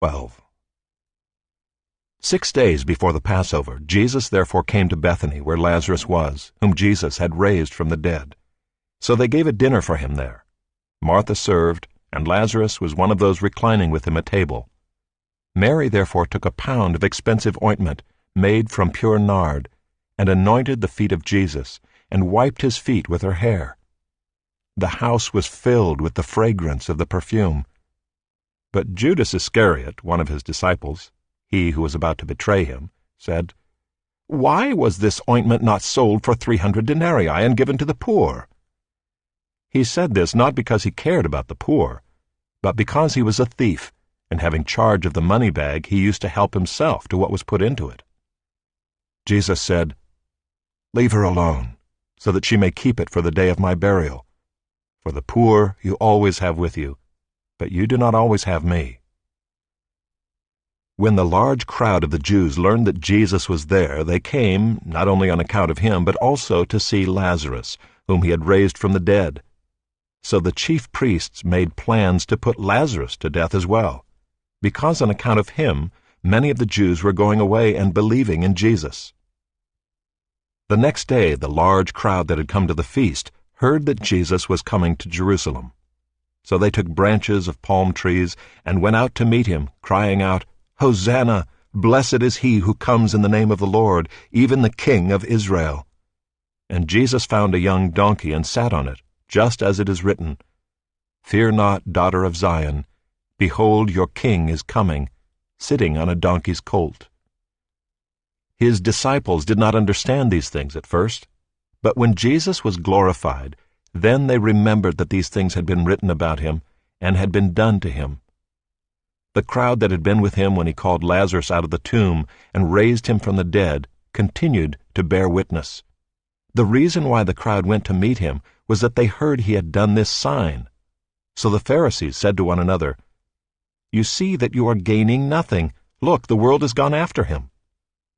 12. 6 days before the Passover, Jesus therefore came to Bethany, where Lazarus was, whom Jesus had raised from the dead. So they gave a dinner for him there. Martha served, and Lazarus was one of those reclining with him at table. Mary therefore took a pound of expensive ointment, made from pure nard, and anointed the feet of Jesus, and wiped his feet with her hair. The house was filled with the fragrance of the perfume. But Judas Iscariot, one of his disciples, he who was about to betray him, said, "Why was this ointment not sold for 300 denarii and given to the poor?" He said this not because he cared about the poor, but because he was a thief, and having charge of the money bag, he used to help himself to what was put into it. Jesus said, "Leave her alone, so that she may keep it for the day of my burial. For the poor you always have with you, but you do not always have me." When the large crowd of the Jews learned that Jesus was there, they came, not only on account of him, but also to see Lazarus, whom he had raised from the dead. So the chief priests made plans to put Lazarus to death as well, because on account of him many of the Jews were going away and believing in Jesus. The next day the large crowd that had come to the feast heard that Jesus was coming to Jerusalem. So they took branches of palm trees and went out to meet him, crying out, "Hosanna! Blessed is he who comes in the name of the Lord, even the King of Israel." And Jesus found a young donkey and sat on it, just as it is written, "Fear not, daughter of Zion. Behold, your king is coming, sitting on a donkey's colt." His disciples did not understand these things at first, but when Jesus was glorified, then they remembered that these things had been written about him and had been done to him. The crowd that had been with him when he called Lazarus out of the tomb and raised him from the dead continued to bear witness. The reason why the crowd went to meet him was that they heard he had done this sign. So the Pharisees said to one another, "You see that you are gaining nothing. Look, the world has gone after him."